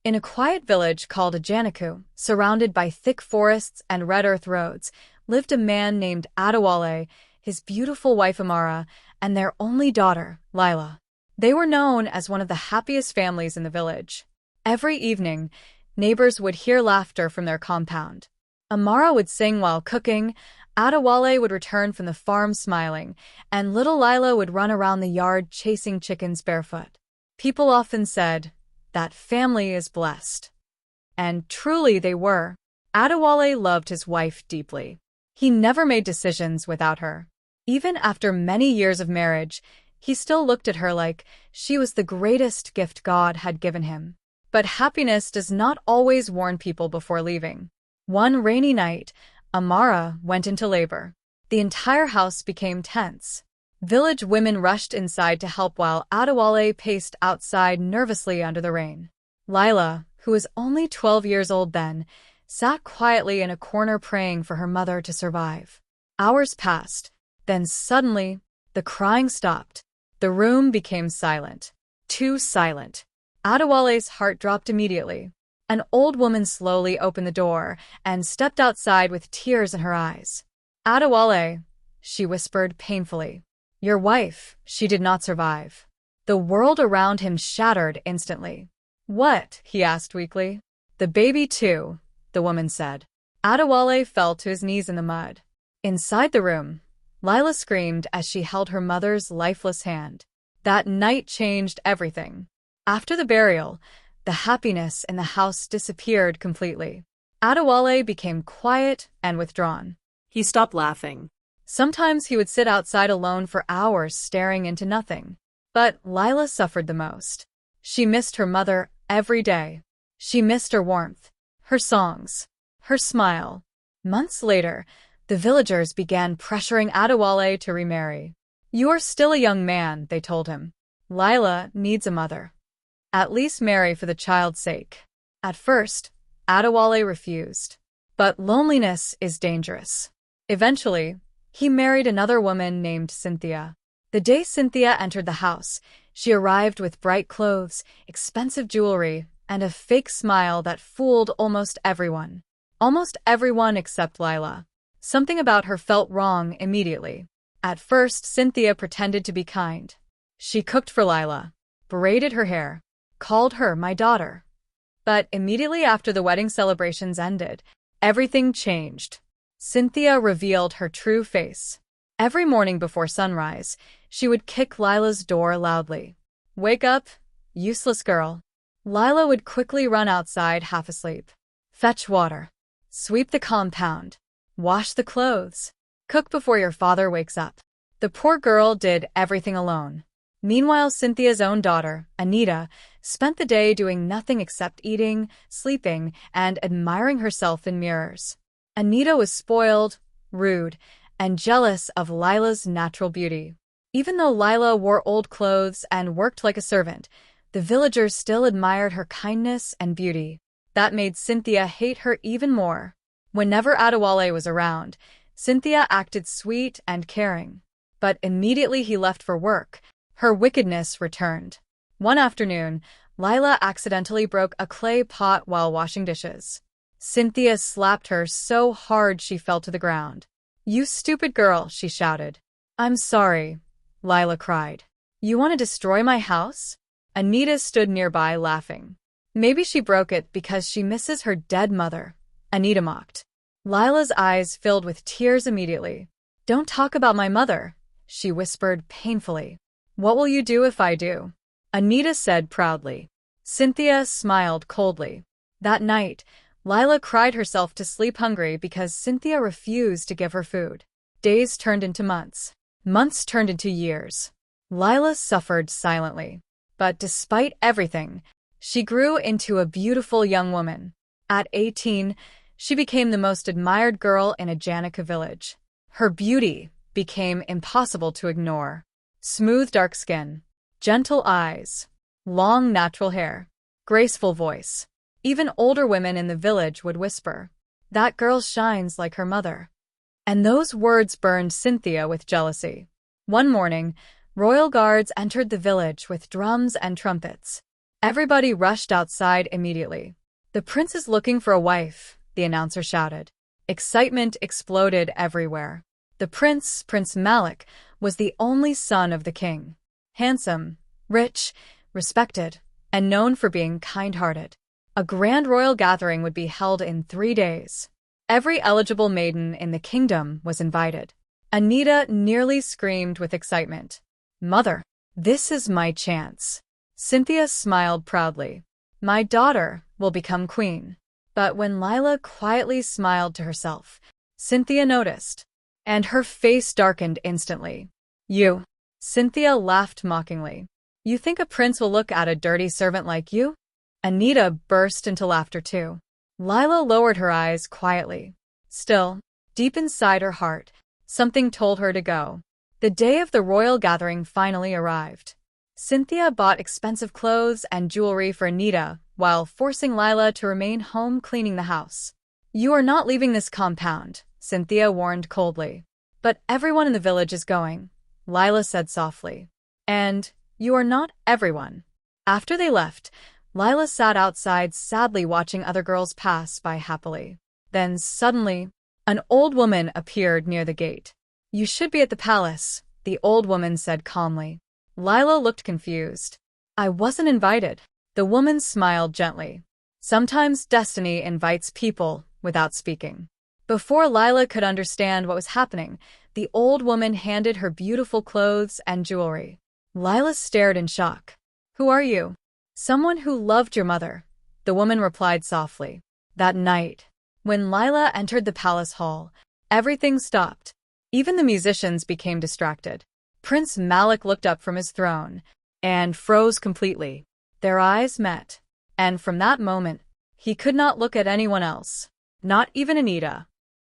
In a quiet village called Ajanaku, surrounded by thick forests and red earth roads, lived a man named Adewale, his beautiful wife Amara, and their only daughter, Lila. They were known as one of the happiest families in the village. Every evening, neighbors would hear laughter from their compound. Amara would sing while cooking, Adewale would return from the farm smiling, and little Lila would run around the yard chasing chickens barefoot. People often said, "That family is blessed." And truly they were. Adewale loved his wife deeply. He never made decisions without her. Even after many years of marriage, he still looked at her like she was the greatest gift God had given him. But happiness does not always warn people before leaving. One rainy night, Amara went into labor. The entire house became tense. Village women rushed inside to help while Adewale paced outside nervously under the rain. Lila, who was only 12 years old then, sat quietly in a corner praying for her mother to survive. Hours passed. Then suddenly, the crying stopped. The room became silent. Too silent. Adewale's heart dropped immediately. An old woman slowly opened the door and stepped outside with tears in her eyes. "Adewale," she whispered painfully. "Your wife, she did not survive." The world around him shattered instantly. "What?" he asked weakly. "The baby too," the woman said. Adewale fell to his knees in the mud. Inside the room, Lila screamed as she held her mother's lifeless hand. That night changed everything. After the burial, the happiness in the house disappeared completely. Adewale became quiet and withdrawn. He stopped laughing. Sometimes he would sit outside alone for hours staring into nothing. But Lila suffered the most. She missed her mother every day. She missed her warmth, her songs, her smile. Months later, the villagers began pressuring Adewale to remarry. "You are still a young man," they told him. "Lila needs a mother. At least marry for the child's sake." At first, Adewale refused. But loneliness is dangerous. Eventually, he married another woman named Cynthia. The day Cynthia entered the house, she arrived with bright clothes, expensive jewelry, and a fake smile that fooled almost everyone. Almost everyone except Lila. Something about her felt wrong immediately. At first, Cynthia pretended to be kind. She cooked for Lila, braided her hair, called her my daughter. But immediately after the wedding celebrations ended, everything changed. Cynthia revealed her true face. Every morning before sunrise, she would kick Lila's door loudly. "Wake up, useless girl." Lila would quickly run outside half asleep. "Fetch water. Sweep the compound. Wash the clothes. Cook before your father wakes up." The poor girl did everything alone. Meanwhile, Cynthia's own daughter, Anita, spent the day doing nothing except eating, sleeping, and admiring herself in mirrors. Anita was spoiled, rude, and jealous of Lila's natural beauty. Even though Lila wore old clothes and worked like a servant, the villagers still admired her kindness and beauty. That made Cynthia hate her even more. Whenever Adewale was around, Cynthia acted sweet and caring. But immediately he left for work, her wickedness returned. One afternoon, Lila accidentally broke a clay pot while washing dishes. Cynthia slapped her so hard she fell to the ground. "You stupid girl," she shouted. "I'm sorry," Lila cried. "You want to destroy my house?" Anita stood nearby laughing. "Maybe she broke it because she misses her dead mother," Anita mocked. Lila's eyes filled with tears immediately. "Don't talk about my mother," she whispered painfully. "What will you do if I do?" Anita said proudly. Cynthia smiled coldly. That night, Lila cried herself to sleep hungry because Cynthia refused to give her food. Days turned into months. Months turned into years. Lila suffered silently. But despite everything, she grew into a beautiful young woman. At 18, she became the most admired girl in Ajanaku village. Her beauty became impossible to ignore. Smooth dark skin, gentle eyes, long natural hair, graceful voice. Even older women in the village would whisper, "That girl shines like her mother." And those words burned Cynthia with jealousy. One morning, royal guards entered the village with drums and trumpets. Everybody rushed outside immediately. "The prince is looking for a wife," the announcer shouted. Excitement exploded everywhere. The prince, Prince Malik, was the only son of the king. Handsome, rich, respected, and known for being kind-hearted. A grand royal gathering would be held in 3 days. Every eligible maiden in the kingdom was invited. Anita nearly screamed with excitement. "Mother, this is my chance." Cynthia smiled proudly. "My daughter will become queen." But when Lila quietly smiled to herself, Cynthia noticed, and her face darkened instantly. "You?" Cynthia laughed mockingly. "You think a prince will look at a dirty servant like you?" Anita burst into laughter too. Lila lowered her eyes quietly. Still, deep inside her heart, something told her to go. The day of the royal gathering finally arrived. Cynthia bought expensive clothes and jewelry for Anita while forcing Lila to remain home cleaning the house. "You are not leaving this compound," Cynthia warned coldly. "But everyone in the village is going," Lila said softly. "And you are not everyone." After they left, Lila sat outside sadly watching other girls pass by happily. Then suddenly, an old woman appeared near the gate. "You should be at the palace," the old woman said calmly. Lila looked confused. "I wasn't invited." The woman smiled gently. Sometimes destiny invites people without speaking. Before Lila could understand what was happening, the old woman handed her beautiful clothes and jewelry. Lila stared in shock. "Who are you?" "Someone who loved your mother," the woman replied softly. That night, when Lila entered the palace hall, everything stopped. Even the musicians became distracted. Prince Malik looked up from his throne and froze completely. Their eyes met, and from that moment, he could not look at anyone else, not even Anita.